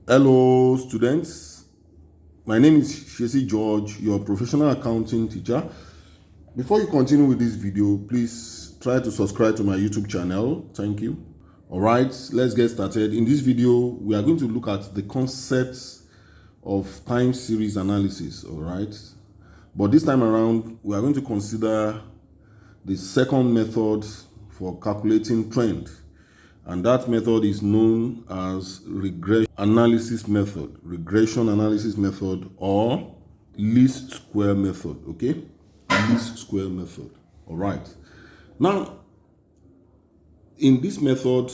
Hello, students. My name is Shesi George, your professional accounting teacher. Before you continue with this video, please try to subscribe to my YouTube channel. Thank you. All right, let's get started. In this video, we are going to look at the concepts of time series analysis. All right, but this time around, we are going to consider the second method for calculating trend. And that method is known as regression analysis method, or least square method. Okay, least square method. All right. Now, in this method,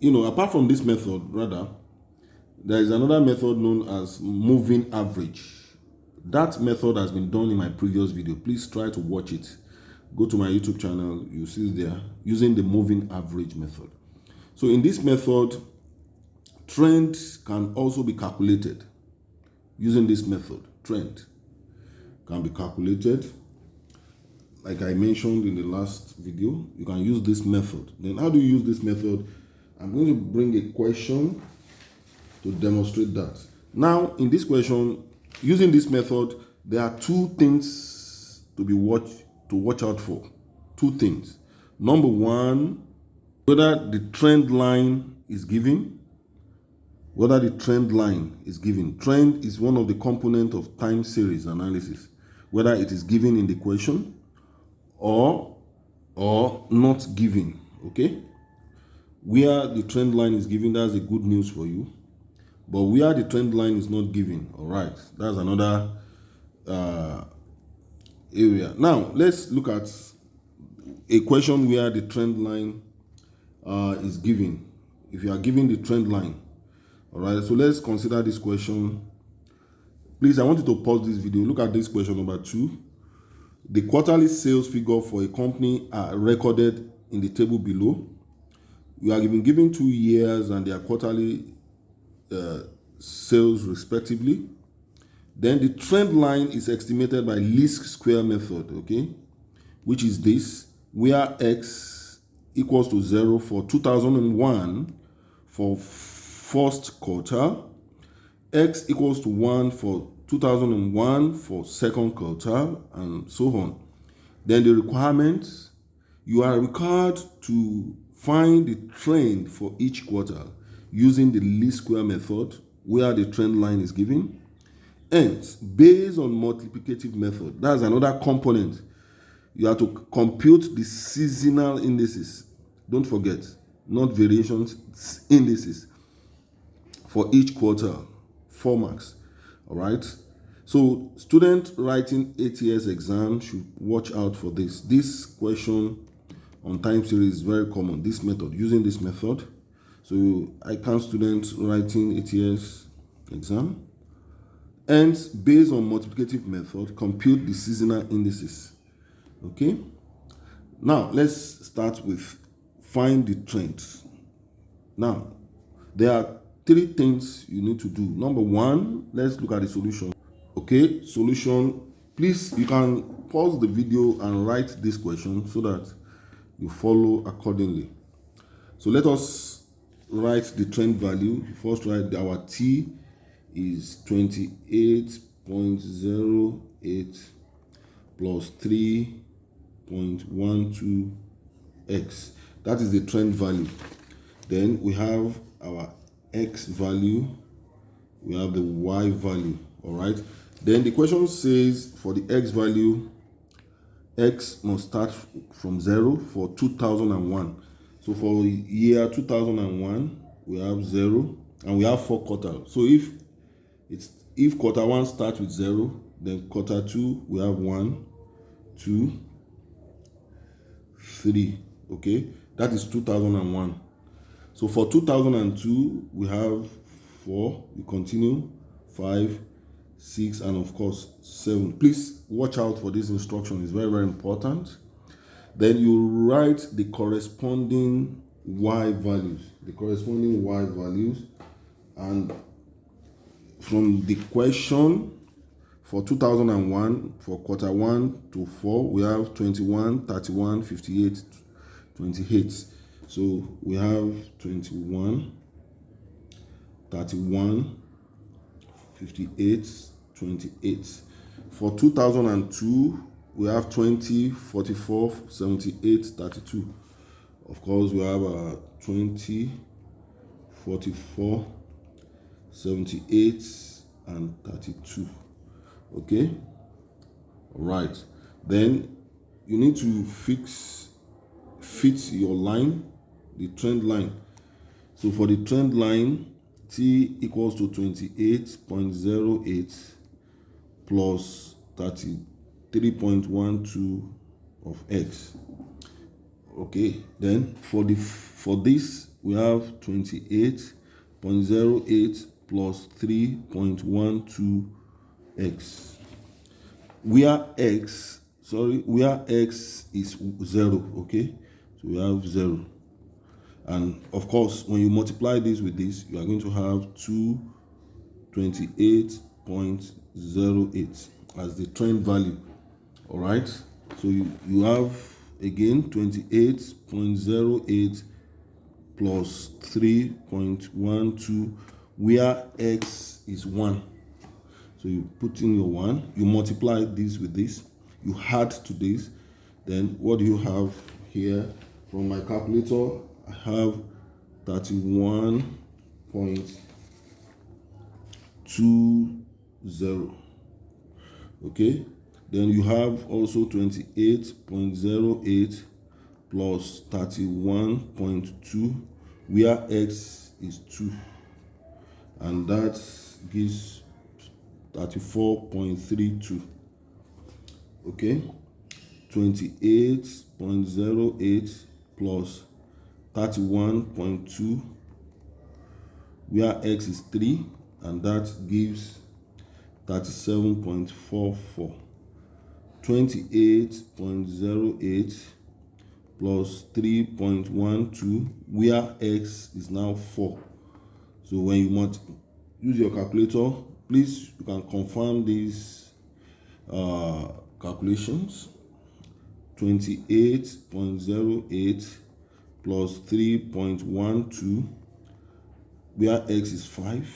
apart from this method, rather, there is another method known as moving average. That method has been done in my previous video. Please try to watch it. Go to my YouTube channel, you see there, using the moving average method. So in this method, trend can also be calculated. Using this method, trend can be calculated. Like I mentioned in the last video, you can use this method. Then how do you use this method? I'm going to bring a question to demonstrate that. Now, in this question, using this method, there are two things to watch out for. Two things. Number one, whether the trend line is given. Trend is one of the components of time series analysis. Whether it is given in the question or not given. Okay. Where the trend line is given, that's a good news for you. But where the trend line is not given, all right, that's another area. Now, let's look at a question where the trend line is given. If you are given the trend line, all right, so let's consider this question. Please, I want you to pause this video. Look at this question number 2. The quarterly sales figure for a company are recorded in the table below. You are given 2 years and their quarterly sales respectively. Then the trend line is estimated by least square method, okay, which is this, where x equals to 0 for 2001 for first quarter, x equals to 1 for 2001 for second quarter, and so on. Then the requirements, you are required to find the trend for each quarter using the least square method where the trend line is given. Hence, based on multiplicative method, that's another component. You have to compute the seasonal indices. Don't forget, not variations, indices for each quarter, 4 marks. All right. So, student writing ATS exam should watch out for this. This question on time series is very common. This method, using this method. So, I count students writing ATS exam. Hence, based on multiplicative method, compute the seasonal indices. Okay. Now, let's start with find the trends. Now, there are 3 things you need to do. Number 1, let's look at the solution. Okay, solution. Please, you can pause the video and write this question so that you follow accordingly. So let us write the trend value. First, write our T is 28.08 plus 3.12x. That is the trend value. Then we have our x value, we have the y value. All right. Then the question says for the x value, x must start from 0 for 2001. So for year 2001, we have 0 and we have 4 quarters. So if quarter 1 starts with 0, then quarter 2 we have 1, 2, 3. Okay, that is 2001. So for 2002 we have 4. We continue 5, 6, and of course 7. Please watch out for this instruction. It's very, very important. Then you write the corresponding y values. And from the question for 2001, for quarter 1 to 4, we have 21, 31, 58, 28. So we have 21, 31, 58, 28. For 2002, we have 20, 44, 78, 32. Of course, we have 20, 44, 78, and 32. Okay? All right. Then you need to fit your line, the trend line. So for the trend line, T equals to 28.08 plus 33.12 of X. Okay, then for this we have 28.08 plus 3.12 X. Where X is 0. Okay, so we have 0. And of course, when you multiply this with this, you are going to have 228.08 as the trend value. All right. So you have again 28.08 plus 3.12, where X is 1. So you put in your 1, you multiply this with this, you add to this. Then what do you have here? From my calculator, I have 31.20. Okay, then you have also 28.08 plus 31.2, where X is 2, and that gives 34.32. Okay, 28.08 plus 31.2, where X is 3, and that gives 37.44. 28.08 plus 3.12, where X is now 4. So when you use your calculator, please, you can confirm these calculations. 28.08 plus 3.12, where X is 5,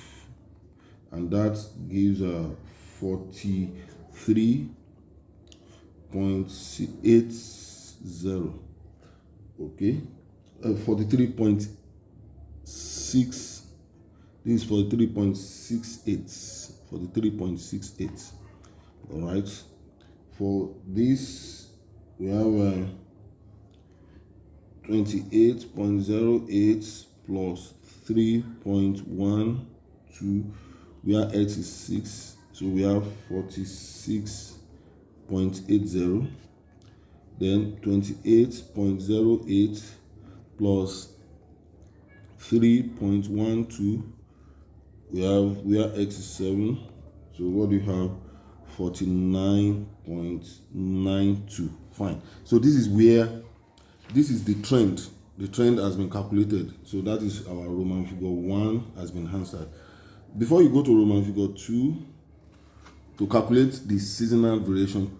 and that gives 43.80. Okay, 43.6. This is 43.68. 43.68. All right. For this, we have 28.08 plus 3.12, where X is 6. So we have 46.80. Then 28.08 plus 3.12, we have where X is 7. So what do you have? 49.92. Fine. So this is the trend. The trend has been calculated. So that is our Roman figure 1 has been answered. Before you go to Roman figure 2, to calculate the seasonal variation,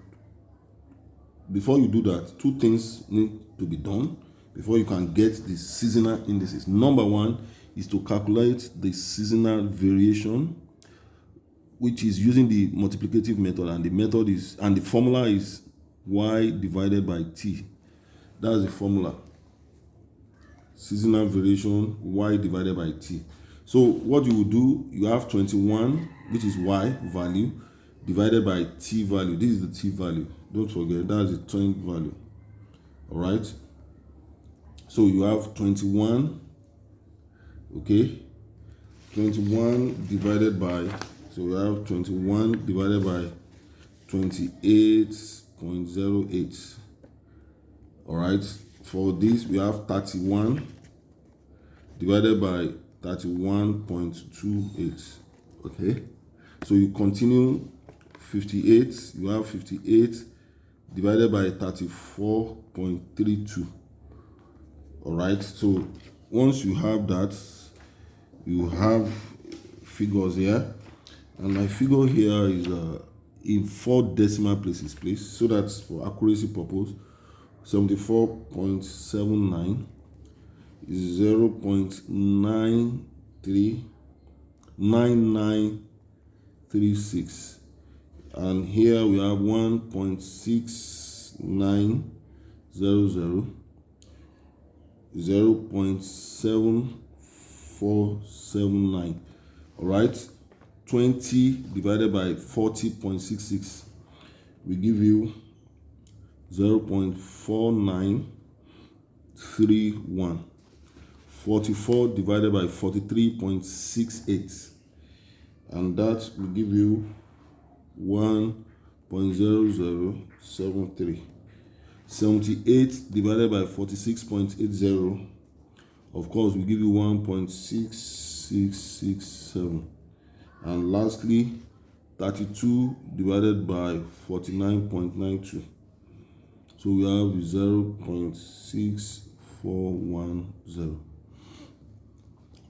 before you do that, 2 things need to be done before you can get the seasonal indices. Number 1 is to calculate the seasonal variation, which is using the multiplicative method, and the formula is y divided by t. That's the formula. Seasonal variation, y divided by t. So what you will do, you have 21, which is y value, divided by t value. This is the t value. Don't forget, that's the trend value. All right. So you have 21. Okay. 21 divided by, so we have 21 divided by 28.08. All right. For this, we have 31 divided by 31.28. Okay. So you continue 58. You have 58 divided by 34.32. All right. So once you have that, you have figures here, and my figure here is in 4 decimal places, please, so that for accuracy purpose, 74.79 is 0.93 0.9936, and here we have 1.6900, 0.7479. all right, 20 divided by 40.66 will give you 0.4931. 44 divided by 43.68, and that will give you 1.0073. 78 divided by 46.80, of course, will give you 1.6667. And lastly, 32 divided by 49.92. So we have 0.6410.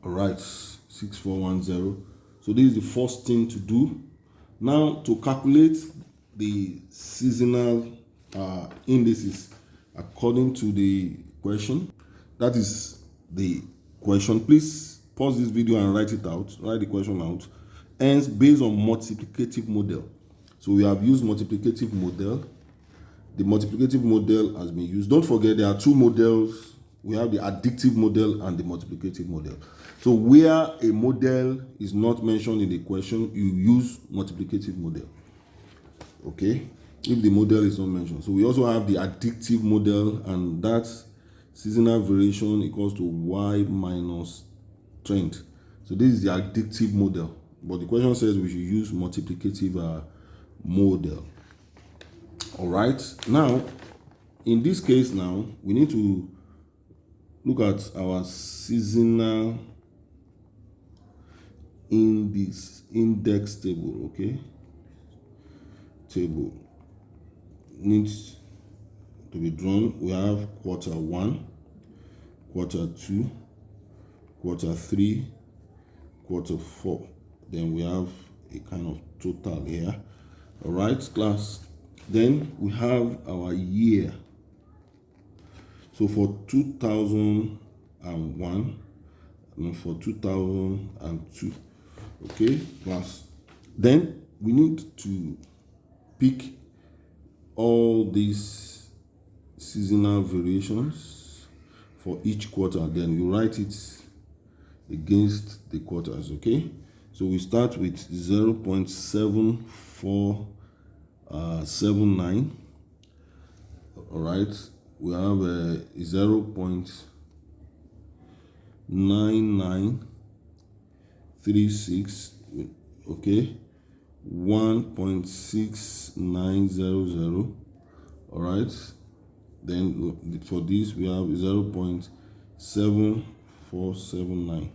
All right, 6410. So this is the first thing to do. Now, to calculate the seasonal indices according to the question, that is the question. Please pause this video and write it out. Write the question out. Hence, based on multiplicative model. So we have used multiplicative model. The multiplicative model has been used. Don't forget, there are two models. We have the additive model and the multiplicative model. So where a model is not mentioned in the question, you use multiplicative model. Okay, if the model is not mentioned. So we also have the additive model, and that seasonal variation equals to y minus trend. So this is the additive model, but the question says we should use multiplicative model. All right, now in this case, now we need to look at our seasonal index table. Okay, table needs to be drawn. We have quarter 1, quarter 2, quarter 3, quarter 4. Then we have a kind of total here. All right, class. Then we have our year. So for 2001 and for 2002. Okay, class. Then we need to pick all these seasonal variations for each quarter. Then you write it against the quarters. Okay, so we start with 0.7479. all right, we have a 0.9936. okay, 1.6900. all right, then for this we have 0.7479.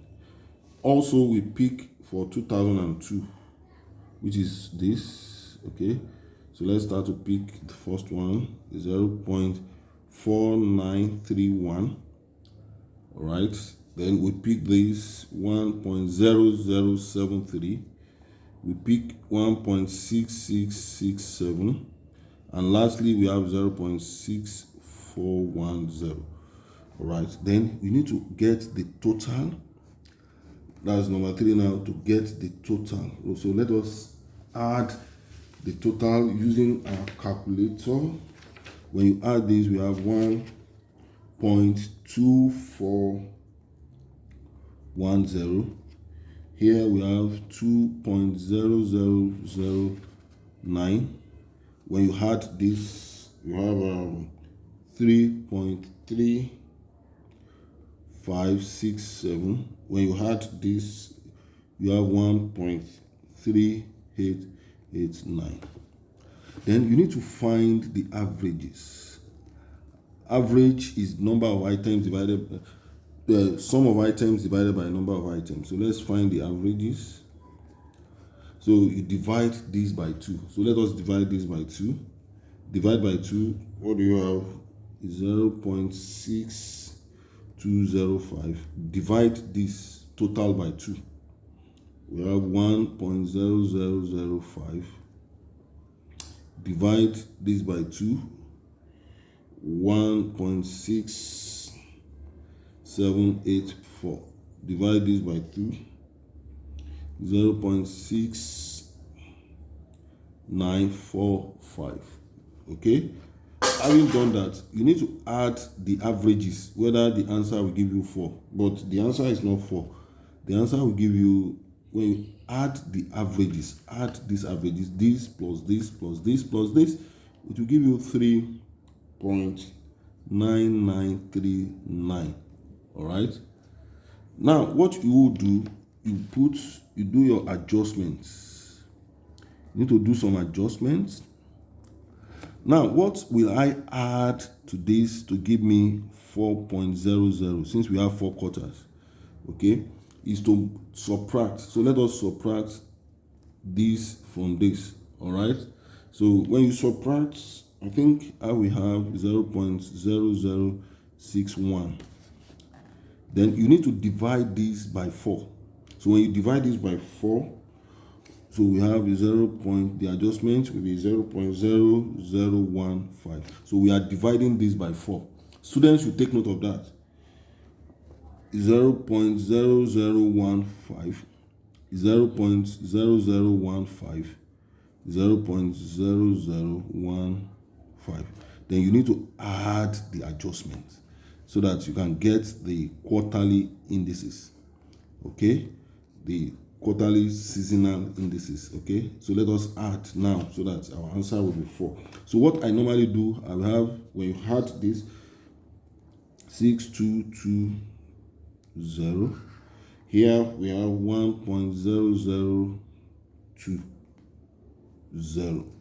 also we pick for 2002, which is this. Okay, so let's start to pick the first one, 0.4931. all right, then we pick this 1.0073. we pick 1.6667, and lastly we have 0.6410. all right, then we need to get the total. That's number 3 now, to get the total. So let us add the total using our calculator. When you add this, we have 1.2410. Here we have 2.0009. When you add this, you have 3.3567. When you add this, you have 1.3889. Then you need to find the averages. Average is number of items divided the sum of items divided by number of items. So let's find the averages. So you divide this by 2. So let us divide this by 2. Divide by 2. What do you have? 0.6205. Divide this total by 2. We have 1.0005. Divide this by 2. 1.6784. Divide this by 2. 0.6945. Okay, having done that, you need to add the averages, whether the answer will give you 4, but the answer is not 4. The answer will give you, when you add the averages, add these averages, this plus this plus this plus this, it will give you 3.9939. all right. Now what you will do, you do your adjustments. You need to do some adjustments. Now what will I add to this to give me 4.00, since we have 4 quarters? Okay, is to subtract. So let us subtract this from this. All right, so when you subtract, I think I will have 0.0061. Then you need to divide this by 4. So when you divide this by 4, so we have the adjustment will be 0.0015. So we are dividing this by 4. Students should take note of that. 0.0015, 0.0015, 0.0015. Then you need to add the adjustment so that you can get the quarterly indices. Okay, the quarterly seasonal indices. Okay, so let us add now so that our answer will be 4. So what I normally do, I will have, when you add this, 6220. Here we have 1.0020.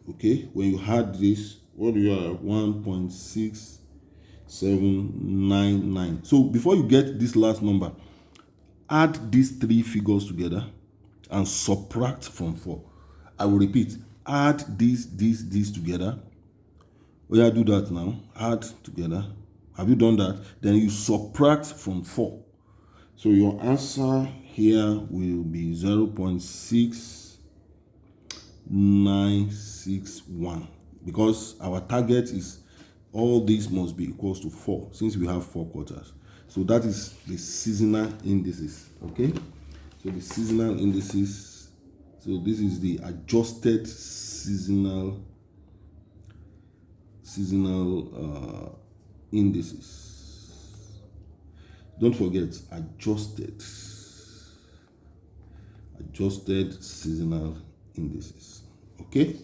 Okay, when you add this, what do you have? 1.6799. So before you get this last number, add these 3 figures together and subtract from 4. I will repeat, add these together. Oh yeah, do that now. Add together. Have you done that? Then you subtract from 4. So your answer here will be 0.6961, because our target is all these must be equals to 4, since we have 4 quarters. So that is the seasonal indices. Okay, so the seasonal indices. So this is the adjusted seasonal indices. Don't forget, adjusted seasonal indices. Okay,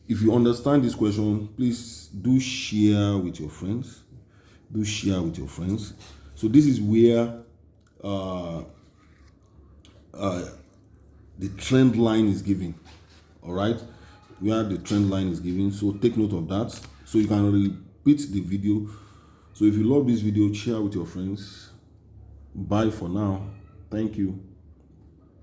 if you understand this question, please do share with your friends. So this is where the trend line is given. All right, where the trend line is given. So take note of that, so you can repeat the video. So if you love this video, share with your friends. Bye for now. Thank you.